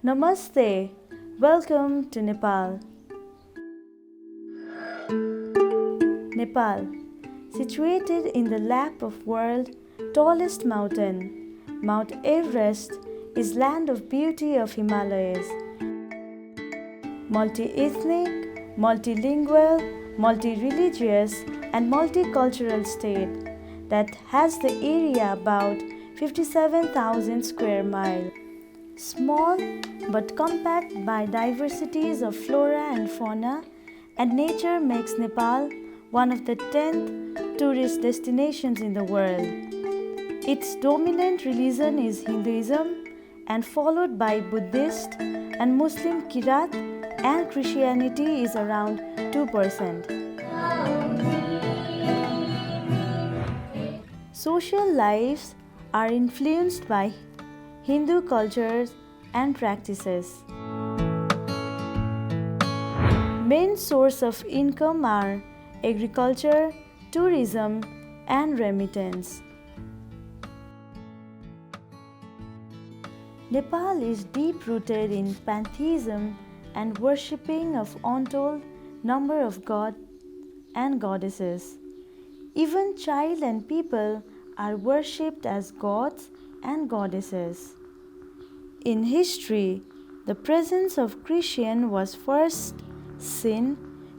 Namaste. Welcome to Nepal. Nepal, situated in the lap of world's tallest mountain, Mount Everest, is land of beauty of Himalayas. Multi-ethnic, multilingual, multi-religious and multicultural state that has the area about 57,000 square miles. Small but compact biodiversities of flora and fauna and nature makes Nepal one of the 10th tourist destinations in the world. Its dominant religion is Hinduism and followed by Buddhist and Muslim Kirat, and Christianity is around 2%. Social lives are influenced by Hindu cultures and practices. Main source of income are agriculture, tourism, and remittance. Nepal is deep-rooted in pantheism and worshipping of untold number of gods and goddesses. Even child and people are worshipped as gods and goddesses. In history, the presence of Christian was first seen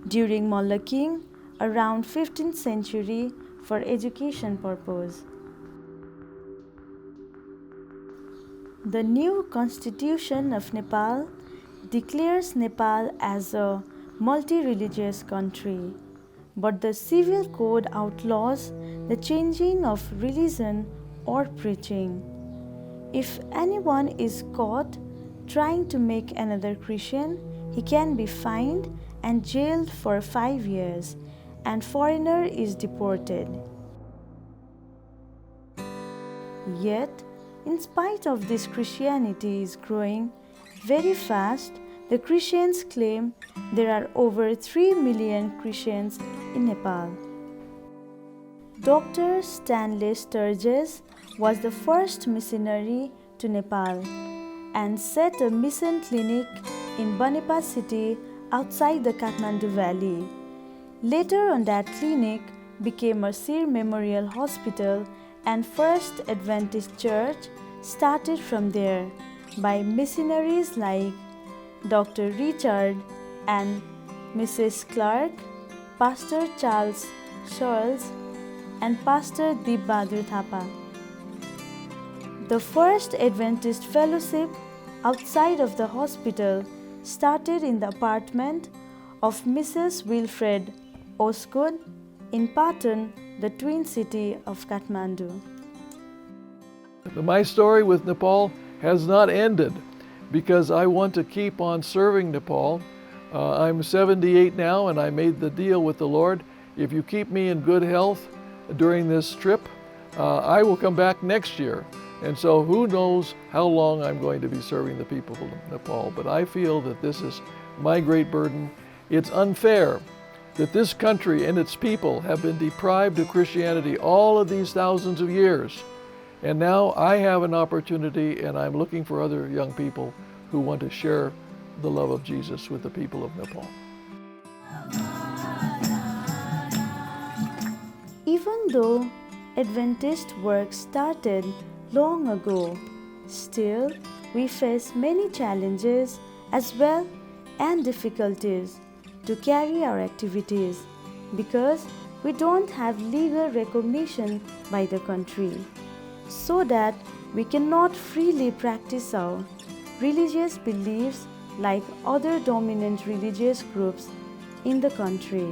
during Mulla King around 15th century for education purpose. The new constitution of Nepal declares Nepal as a multi-religious country, but the civil code outlaws the changing of religion or preaching. If anyone is caught trying to make another Christian, he can be fined and jailed for 5 years, and foreigner is deported. Yet, in spite of this, Christianity is growing very fast. The Christians claim there are over 3 million Christians in Nepal. Dr. Stanley Sturges was the first missionary to Nepal and set a mission clinic in Banipa city outside the Kathmandu Valley. Later on, that clinic became a Sir Memorial Hospital, and First Adventist Church started from there by missionaries like Dr. Richard and Mrs. Clark, Pastor Charles Charles, and Pastor Deep Bahadur Thapa. The First Adventist Fellowship outside of the hospital started in the apartment of Mrs. Wilfred Osgood in Patan, the twin city of Kathmandu. My story with Nepal has not ended because I want to keep on serving Nepal. I'm 78 now, and I made the deal with the Lord. If you keep me in good health during this trip, I will come back next year. And so who knows how long I'm going to be serving the people of Nepal. But I feel that this is my great burden. It's unfair that this country and its people have been deprived of Christianity all of these thousands of years. And now I have an opportunity, and I'm looking for other young people who want to share the love of Jesus with the people of Nepal. Even though Adventist work started long ago, still we face many challenges as well and difficulties to carry our activities because we don't have legal recognition by the country, so that we cannot freely practice our religious beliefs like other dominant religious groups in the country.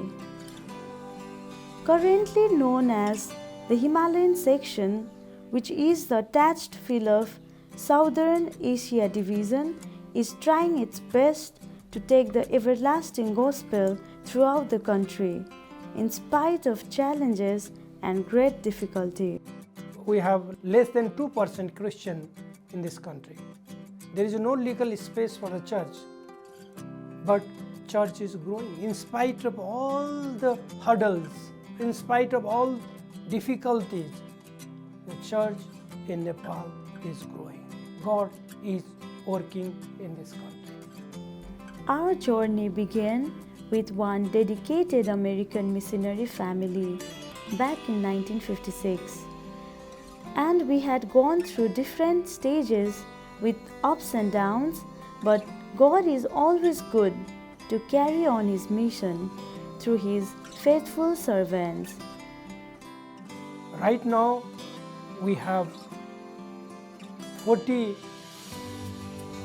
Currently known as the Himalayan section, which is the attached field of Southern Asia Division, is trying its best to take the everlasting gospel throughout the country, in spite of challenges and great difficulty. We have less than 2% Christian in this country. There is no legal space for a church, but church is growing in spite of all the hurdles, in spite of all difficulties. The church in Nepal is growing. God is working in this country. Our journey began with one dedicated American missionary family back in 1956. And we had gone through different stages with ups and downs, but God is always good to carry on His mission through His faithful servants. Right now, we have 40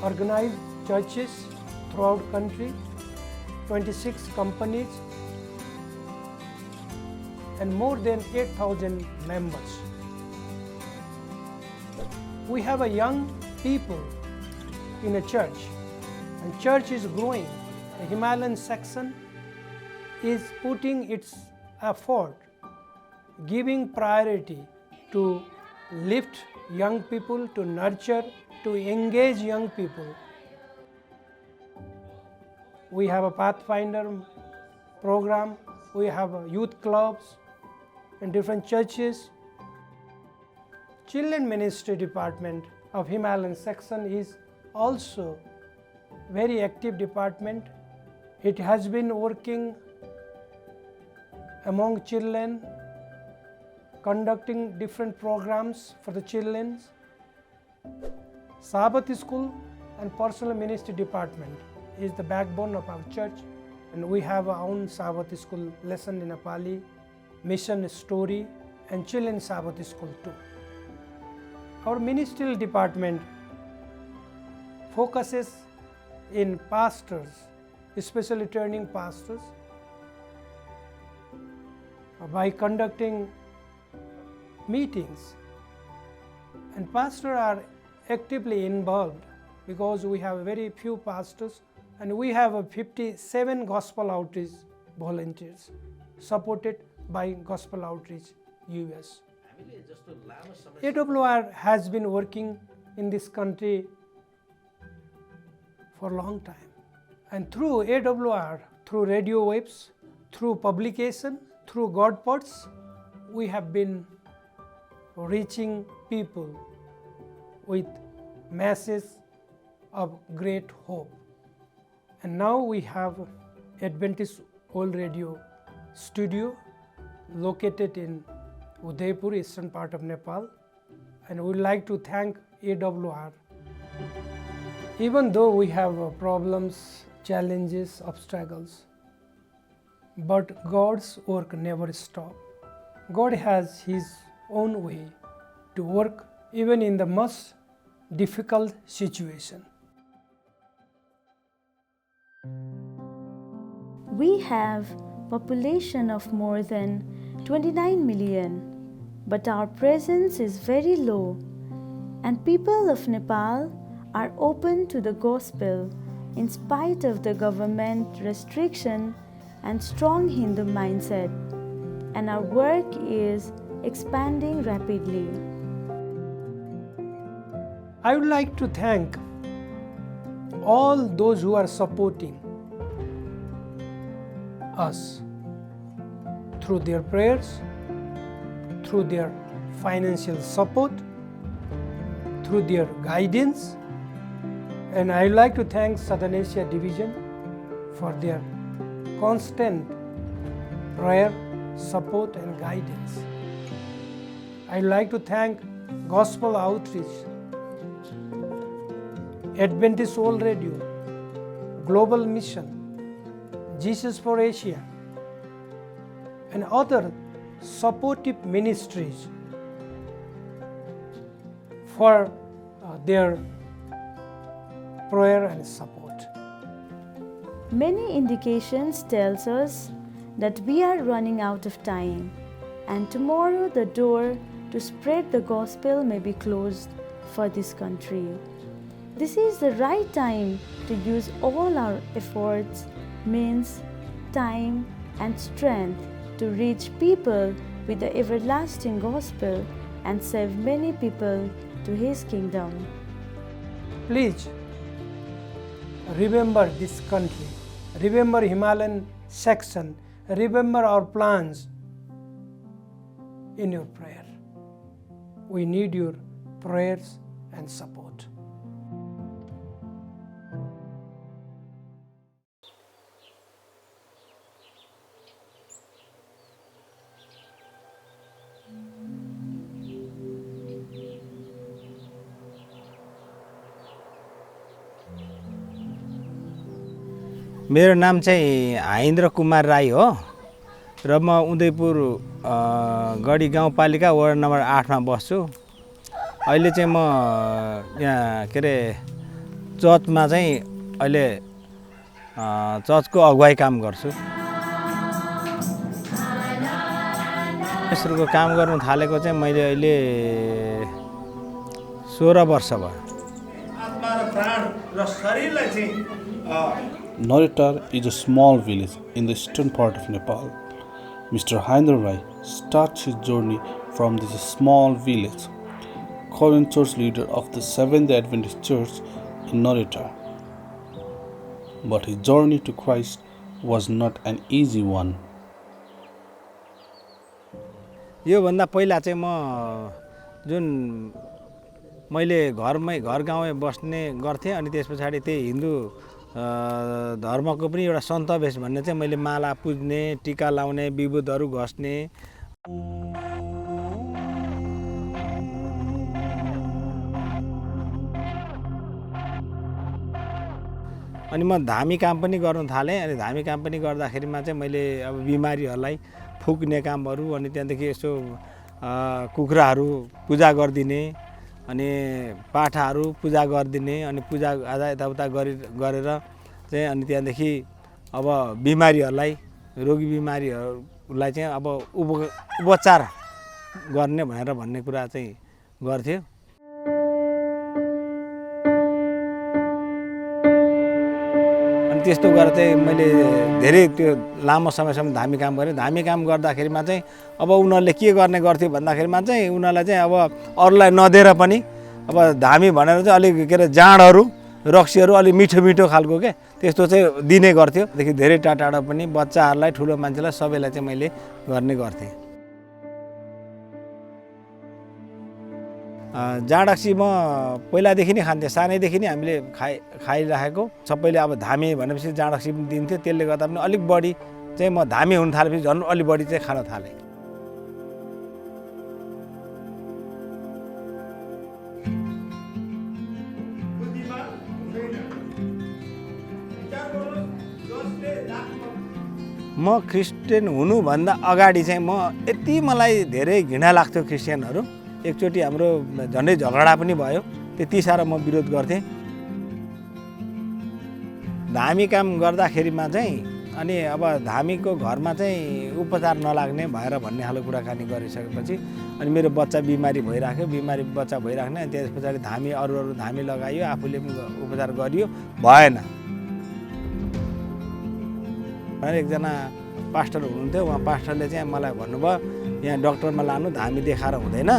organized churches throughout country, 26 companies, and more than 8,000 members. We have a young people in a church, and church is growing. The Himalayan section is putting its effort, giving priority to lift young people, to nurture, to engage young people. We have a Pathfinder program, we have youth clubs in different churches. Children Ministry Department of Himalayan section is also very active department. It has been working among children, conducting different programs for the children. Sabbath school and personal ministry department is the backbone of our church, and we have our own Sabbath school lesson in Nepali, mission story, and children's Sabbath school too. Our ministerial department focuses in pastors, especially training pastors, by conducting meetings, and pastors are actively involved because we have very few pastors, and we have 57 gospel outreach volunteers supported by Gospel Outreach US. AWR has been working in this country for a long time, and through AWR, through radio waves, through publication, through Godpods, we have been reaching people with messages of great hope. And now we have Adventist World Radio studio located in Udaipur, eastern part of Nepal, and we would like to thank AWR. Even though we have problems, challenges, obstacles, but God's work never stops. God has His own way to work even in the most difficult situation. We have population of more than 29 million, but our presence is very low, and people of Nepal are open to the gospel in spite of the government restriction and strong Hindu mindset, and our work is expanding rapidly. I would like to thank all those who are supporting us through their prayers, through their financial support, through their guidance, and I would like to thank Southern Asia Division for their constant prayer, support and guidance. I would like to thank Gospel Outreach, Adventist World Radio, Global Mission, Jesus for Asia, and other supportive ministries for their prayer and support. Many indications tells us that we are running out of time, and tomorrow the door to spread the gospel may be closed for this country. This is the right time to use all our efforts, means, time and strength to reach people with the everlasting gospel and save many people to His kingdom. Please remember this country, remember Himalayan section, remember our plans in your prayer. We need your prayers and support. मेरो नाम चाहिँ हाइन्द्र कुमार राई हो र म उदयपुर गढी गाउँपालिका ward number 8 मा बस्छु। अहिले चाहिँ म यहाँ के अरे चर्चमा चाहिँ अहिले चर्चको अगुवाई काम गर्छु। यसको काम गर्नु थालेको चाहिँ मैले अहिले 16 वर्ष भयो। Noritar is a small village in the eastern part of Nepal. Mr. Himalayan Rai starts his journey from this small village, current church leader of the Seventh Adventist Church in Noritar. But his journey to Christ was not an easy one. यो भन्दा पहिला चाहिँ म जुन मैले घर गाउँमै बस्ने गर्थेँ अनि त्यसपछि त्यही हिन्दू धर्मको पनि एउटा सन्त भेष भन्ने चाहिँ मैले माला पुज्ने, टीका लाउने, विभूतहरू घस्ने। अनि म धामी काम पनि गर्न थालेँ। अनि धामी काम पनि गर्दाखेरिमा चाहिँ मैले अब बिमारीहरूलाई फुक्ने कामहरू अनि त्यहाँदेखि यसो कुखुराहरू पूजा गरिदिने अनि पाठाहरू पूजा गरिदिने अनि पूजा आजा यताउता गरेर चाहिँ अनि त्यहाँदेखि अब बिमारीहरूलाई रोगी बिमारीहरूलाई चाहिँ अब उपचार गर्ने भन्ने कुरा चाहिँ गर्थ्यो। अनि त्यस्तो गरेर चाहिँ मैले धेरै त्यो लामो समयसम्म धामी काम गरेँ। धामी काम गर्दाखेरिमा चाहिँ अब उनीहरूले के गर्ने गर्थ्यो भन्दाखेरिमा चाहिँ उनीहरूलाई चाहिँ अब अरूलाई नदिएर पनि अब धामी भनेर चाहिँ अलिक के अरे जाँडहरू रक्सीहरू अलि मिठो खालको के त्यस्तो चाहिँ दिने गर्थ्यो। देखि धेरै टाढा पनि बच्चाहरूलाई ठुलो मान्छेलाई सबैलाई चाहिँ मैले गर्ने गर्थेँ। जाँडक्सी म पहिलादेखि नै खान्थेँ। सानैदेखि नै हामीले खाइराखेको सबैले अब धामी भनेपछि जाँडक्सी पनि दिन्थ्यो। त्यसले गर्दा पनि अलिक बढी चाहिँ म धामी हुन थालेपछि झन् अलि बढी चाहिँ खान थालेँ। म क्रिस्चियन हुनुभन्दा अगाडि चाहिँ यति मलाई धेरै घृणा लाग्थ्यो क्रिस्चियनहरू। एकचोटि हाम्रो झन्डै झगडा पनि भयो, त्यति साह्रो म विरोध गर्थेँ। धामी काम गर्दाखेरिमा चाहिँ अनि अब धामीको घरमा चाहिँ उपचार नलाग्ने भएर भन्ने खालको कुराकानी गरिसकेपछि अनि मेरो बच्चा बिमारी भइराख्यो। बिमारी बच्चा भइराख्ने अनि त्यस पछाडि धामी अरू धामी लगाइयो, आफूले पनि उपचार गरियो, भएन। एकजना पास्टर हुनुहुन्थ्यो, उहाँ पास्टरले चाहिँ मलाई भन्नुभयो यहाँ डक्टरमा लानु, धामी देखाएर हुँदैन,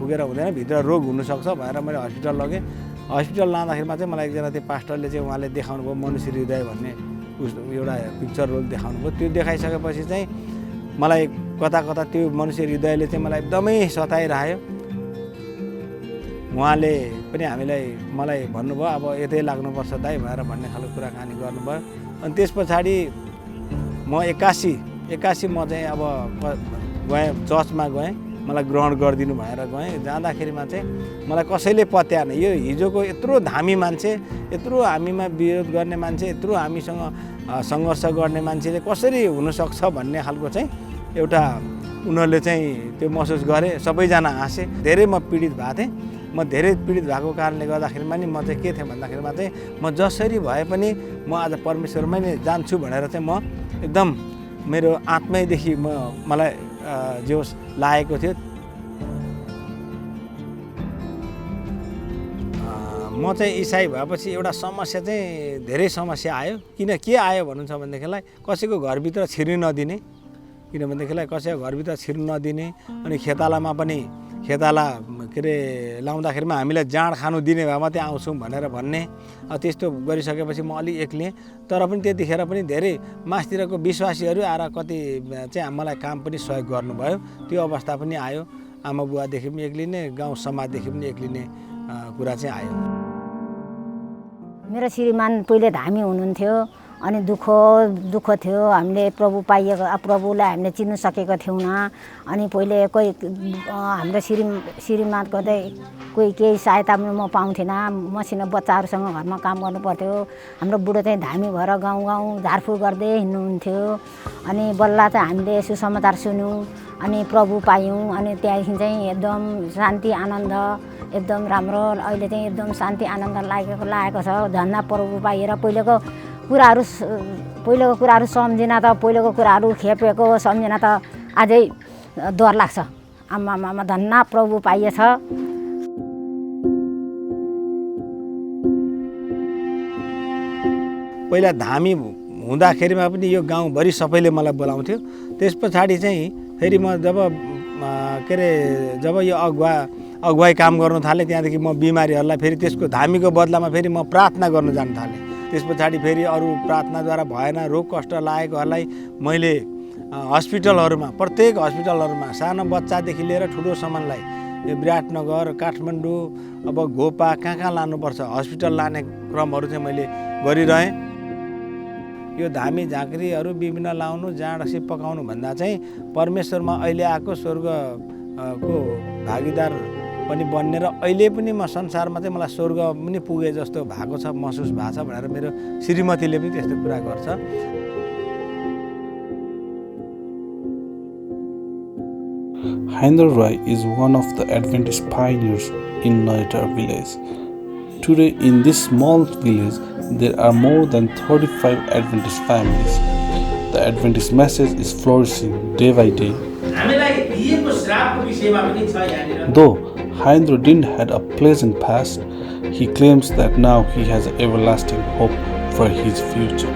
पुगेर हुँदैन, भित्र रोग हुनसक्छ भनेर मैले हस्पिटल लगेँ। हस्पिटल लाँदाखेरिमा चाहिँ मलाई एकजना त्यो पास्टरले चाहिँ उहाँले देखाउनु भयो मनुष्य हृदय भन्ने एउटा पिक्चर रोल देखाउनु भयो। त्यो देखाइसकेपछि चाहिँ मलाई कता त्यो मनुष्य हृदयले चाहिँ मलाई एकदमै सताइरह्यो। उहाँले पनि मलाई भन्नुभयो अब यतै लाग्नुपर्छ दाइ भनेर भन्ने खालको कुराकानी गर्नुभयो। अनि त्यस पछाडि म 81 म चाहिँ अब गएँ, चर्चमा गएँ, मलाई ग्रहण गरिदिनु भनेर गएँ। जाँदाखेरिमा चाहिँ मलाई कसैले पत्याएन। यो हिजोको यत्रो धामी मान्छे, यत्रो हामीमा विरोध गर्ने मान्छे, यत्रो हामीसँग सङ्घर्ष गर्ने मान्छेले कसरी हुनसक्छ भन्ने खालको चाहिँ एउटा उनीहरूले चाहिँ त्यो महसुस गरे। सबैजना हाँसे। धेरै म पीडित भएको थिएँ। म धेरै पीडित भएको कारणले गर्दाखेरिमा नि म चाहिँ के थिएँ भन्दाखेरिमा चाहिँ म जसरी भए पनि म आज परमेश्वरमै नै जान्छु भनेर चाहिँ म एकदम मेरो आत्मैदेखि मलाई जे होस् लागेको थियो। म चाहिँ इसाई भएपछि एउटा समस्या चाहिँ धेरै समस्या आयो। के आयो भन्नुहुन्छ भनेदेखिलाई कसैको घरभित्र छिर्न नदिने, किनभनेदेखिलाई कसैको घरभित्र छिर्न नदिने। अनि खेतालामा पनि खेताला के अरे लाउँदाखेरिमा हामीलाई जाँड खानु दिने भए मात्रै आउँछौँ भनेर भन्ने। त्यस्तो गरिसकेपछि म अलिक एक्लिएँ। तर पनि त्यतिखेर पनि धेरै मासतिरको विश्वासीहरू आएर कति चाहिँ मलाई काम पनि सहयोग गर्नुभयो। त्यो अवस्था पनि आयो। आमा बुवादेखि पनि एक्लिने, गाउँ समाजदेखि पनि एक्लिने कुरा चाहिँ आयो। मेरो श्रीमान पहिले धामी हुनुहुन्थ्यो। अनि दुःख थियो हामीले प्रभुलाई हामीले चिन्न सकेको थिएनौँ अनि पहिले कोही हाम्रो श्रीमान गर्दै कोही केही सहायता म पाउँथिनँ मसिनो बच्चाहरूसँग घरमा काम गर्नु पर्थ्यो हाम्रो बुढो चाहिँ धामी भएर गाउँ झारफुर गर्दै हिँड्नुहुन्थ्यो अनि बल्ल चाहिँ हामीले सुसमाचार सुन्यौँ अनि प्रभु पायौँ अनि त्यहाँदेखि चाहिँ एकदम शान्ति आनन्द एकदम राम्रो अहिले चाहिँ एकदम शान्ति आनन्द लागेको छ धन्ना प्रभु पाएर पहिलेको कुराहरू सम्झिन त पहिलेको कुराहरू खेपेको सम्झिन त अझै डर लाग्छ आमा धन्ना प्रभु पाइएछ पहिला धामी हुँदाखेरिमा पनि यो गाउँभरि सबैले मलाई बोलाउँथ्यो त्यस पछाडि चाहिँ फेरि म जब यो अगुवाई काम गर्नु थालेँ त्यहाँदेखि म बिमारीहरूलाई फेरि त्यसको धामीको बदलामा फेरि म प्रार्थना गर्न जान थालेँ त्यस पछाडि फेरि अरू प्रार्थनाद्वारा भएन रोग कष्ट लागेकोहरूलाई मैले हस्पिटलहरूमा प्रत्येक हस्पिटलहरूमा सानो बच्चादेखि लिएर ठुलोसम्मलाई यो विराटनगर काठमाडौँ अब घोपा कहाँ लानुपर्छ हस्पिटल लाने क्रमहरू चाहिँ मैले गरिरहेँ यो धामी झाँक्रीहरू विभिन्न लाउनु जाँडसी पकाउनु भन्दा चाहिँ परमेश्वरमा अहिले आएको स्वर्गको भागीदार पनि बन्ने र अहिले पनि म संसारमा चाहिँ मलाई स्वर्ग पनि पुगे जस्तो भएको छ महसुस भएको छ भनेर मेरो श्रीमतीले पनि त्यस्तो कुरा गर्छ Hainder Rai is one of the Adventist pioneers in Naitar village. Today in this small village, there are more than 35 Adventist families. The Adventist message is flourishing day by day. Though Hainder didn't have a pleasant past, he claims that now he has an everlasting hope for his future.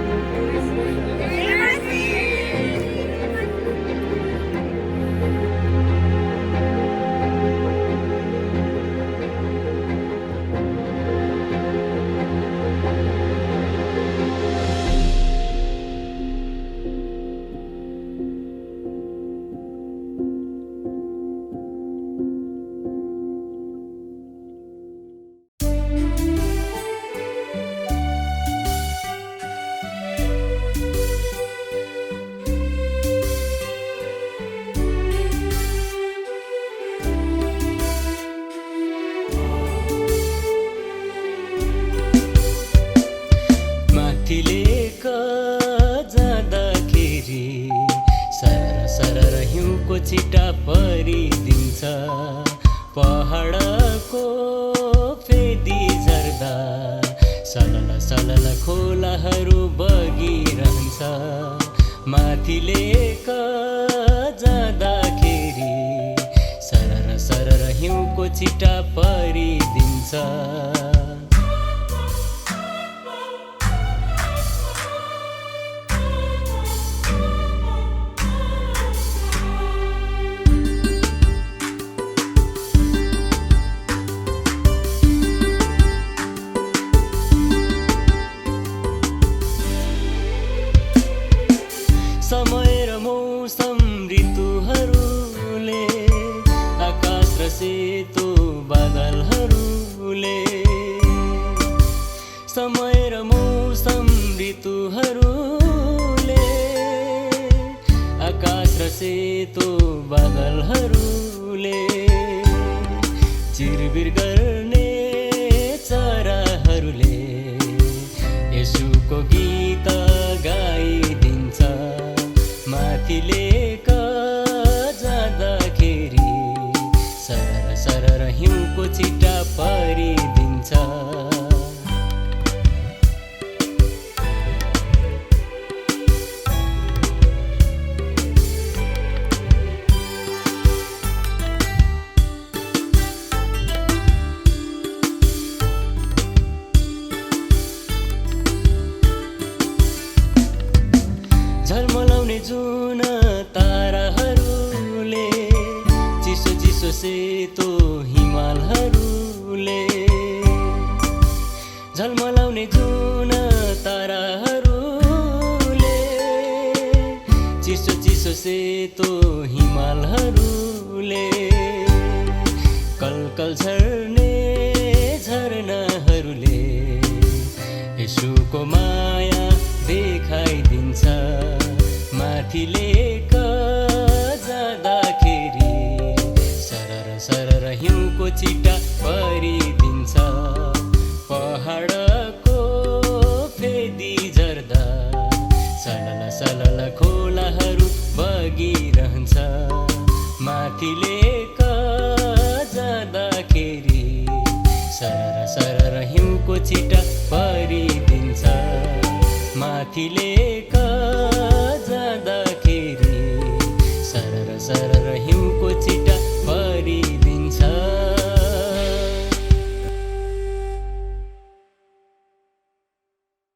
छिटा परिदिन्छ पहाडको फेदी झर्दा सलल सलल खोलाहरू बगिरहन्छ माथिले जाँदाखेरि सरर सरर हिउँको छिटा परिदिन्छ समय र मौसम ऋतुहरूले आकाश र सेतो बादलहरूले समय र मौसम ऋतुहरूले आकाश र सेतो बादलहरूले चिरबिर गर्ने चराहरूले येशूको गीत गाइदिन्छ माथिले जाँदाखेरि सरर सरर हिउँको छिटा परिदिन्छ झलमलाउने जुन ताराहरूले चिसो चिसो सेतो हिमालहरूले झलमलाउने जुन ताराहरूले चिसो चिसो सेतो हिमालहरूले कलकल झर्ने झरनाहरूले येशूको माया देख माथिले जाँदाखेरि सरर सरर हिउँको छिटा परिदिन्छ पहाडको फेदी झर्दा सलल सलल खोलाहरू बगिरहन्छ माथिले जाँदाखेरि सरर सरर हिउँको छिटा परिदिन्छ माथिले